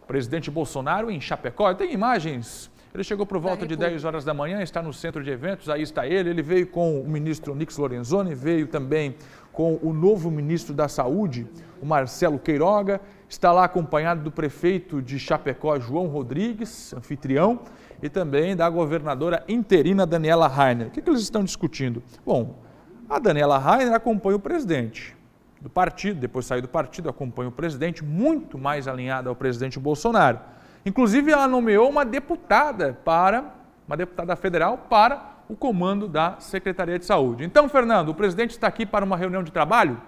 presidente Bolsonaro em Chapecó. Tem imagens. Ele chegou por volta de 10 horas da manhã, está no centro de eventos, aí está ele. Ele veio com o ministro Onyx Lorenzoni, veio também com o novo ministro da Saúde, o Marcelo Queiroga. Está lá acompanhado do prefeito de Chapecó, João Rodrigues, anfitrião, e também da governadora interina Daniela Rainer. O que eles estão discutindo? Bom, a Daniela Rainer acompanha o presidente do partido, depois saiu do partido, acompanha o presidente, muito mais alinhada ao presidente Bolsonaro. Inclusive, ela nomeou uma deputada federal para o comando da Secretaria de Saúde. Então, Fernando, o presidente está aqui para uma reunião de trabalho?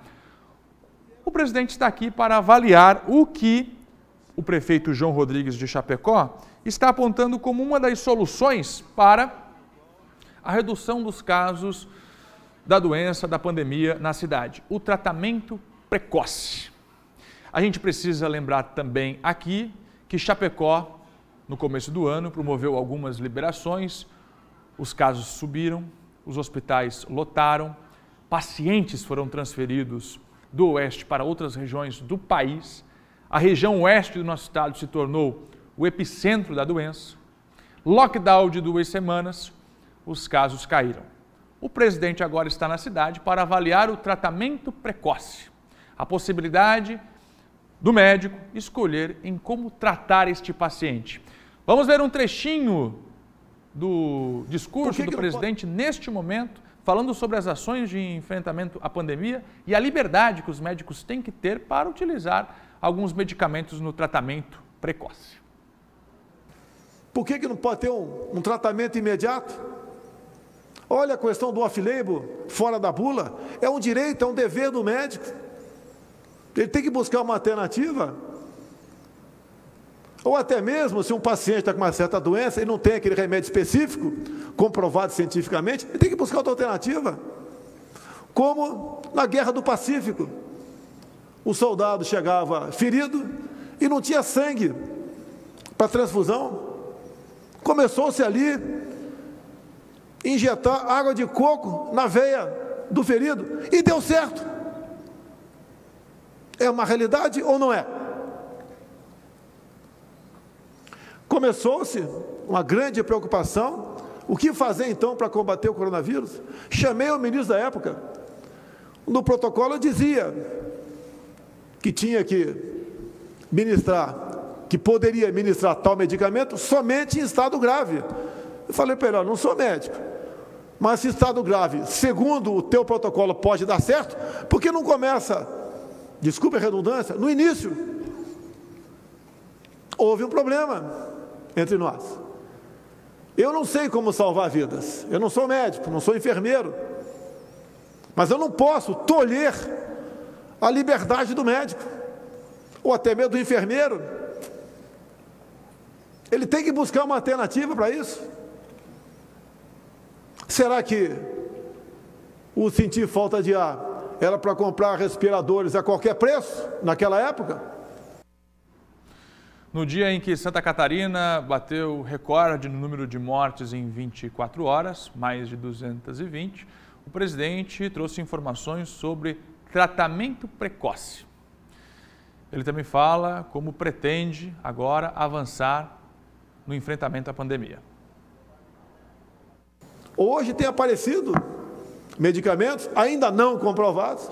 O presidente está aqui para avaliar o que o prefeito João Rodrigues de Chapecó está apontando como uma das soluções para a redução dos casos da doença, da pandemia na cidade. O tratamento precoce. A gente precisa lembrar também aqui que Chapecó, no começo do ano, promoveu algumas liberações, os casos subiram, os hospitais lotaram, pacientes foram transferidos do oeste para outras regiões do país, a região oeste do nosso estado se tornou o epicentro da doença, lockdown de 2 semanas, os casos caíram. O presidente agora está na cidade para avaliar o tratamento precoce, a possibilidade do médico escolher em como tratar este paciente. Vamos ver um trechinho do discurso do presidente neste momento, falando sobre as ações de enfrentamento à pandemia e a liberdade que os médicos têm que ter para utilizar alguns medicamentos no tratamento precoce. Por que não pode ter um tratamento imediato? Olha a questão do off-label, fora da bula, é um direito, é um dever do médico. Ele tem que buscar uma alternativa. Ou até mesmo, se um paciente está com uma certa doença e não tem aquele remédio específico, comprovado cientificamente, ele tem que buscar outra alternativa. Como na Guerra do Pacífico. O soldado chegava ferido e não tinha sangue para transfusão. Começou-se ali a injetar água de coco na veia do ferido e deu certo. É uma realidade ou não é? Começou-se uma grande preocupação. O que fazer então para combater o coronavírus? Chamei o ministro da época. No protocolo dizia que tinha que ministrar, que poderia ministrar tal medicamento somente em estado grave. Eu falei para ele, ó, não sou médico, mas se estado grave, segundo o teu protocolo, pode dar certo, por que não começa, desculpe a redundância, no início? Houve um problema entre nós. Eu não sei como salvar vidas, eu não sou médico, não sou enfermeiro, mas eu não posso tolher a liberdade do médico, ou até mesmo do enfermeiro. Ele tem que buscar uma alternativa para isso. Será que o sentir falta de ar era para comprar respiradores a qualquer preço, naquela época? No dia em que Santa Catarina bateu recorde no número de mortes em 24 horas, mais de 220, o presidente trouxe informações sobre tratamento precoce. Ele também fala como pretende agora avançar no enfrentamento à pandemia. Hoje tem aparecido medicamentos ainda não comprovados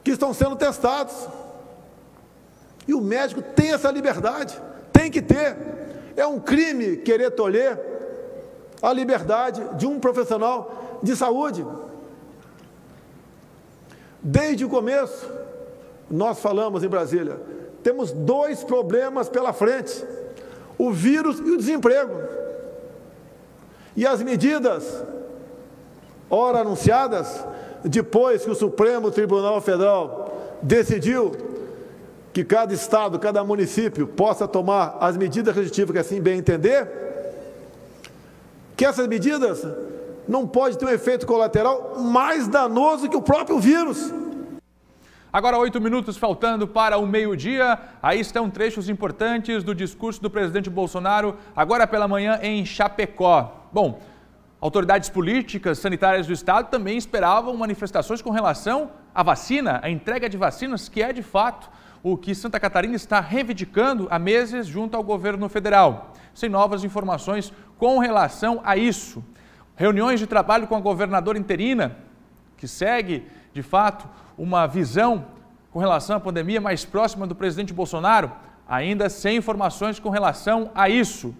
que estão sendo testados. E o médico tem essa liberdade, tem que ter. É um crime querer tolher a liberdade de um profissional de saúde. Desde o começo, nós falamos em Brasília, temos 2 problemas pela frente: o vírus e o desemprego. E as medidas, ora anunciadas, depois que o Supremo Tribunal Federal decidiu que cada estado, cada município possa tomar as medidas restritivas que assim bem entender, que essas medidas não podem ter um efeito colateral mais danoso que o próprio vírus. Agora 8 minutos faltando para o meio-dia, aí estão trechos importantes do discurso do presidente Bolsonaro, agora pela manhã em Chapecó. Bom, autoridades políticas, sanitárias do estado também esperavam manifestações com relação à vacina, à entrega de vacinas, que é de fato o que Santa Catarina está reivindicando há meses junto ao governo federal, sem novas informações com relação a isso. Reuniões de trabalho com a governadora interina, que segue, de fato, uma visão com relação à pandemia mais próxima do presidente Bolsonaro, ainda sem informações com relação a isso.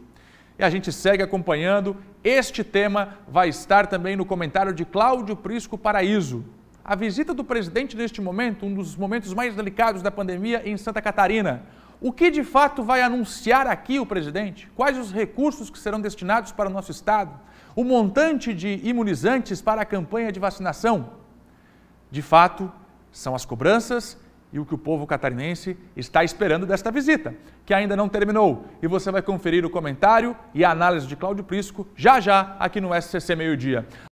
E a gente segue acompanhando. Este tema vai estar também no comentário de Cláudio Prisco Paraíso. A visita do presidente neste momento, um dos momentos mais delicados da pandemia em Santa Catarina. O que de fato vai anunciar aqui o presidente? Quais os recursos que serão destinados para o nosso estado? O montante de imunizantes para a campanha de vacinação? De fato, são as cobranças e o que o povo catarinense está esperando desta visita, que ainda não terminou. E você vai conferir o comentário e a análise de Cláudio Prisco já aqui no SCC Meio Dia.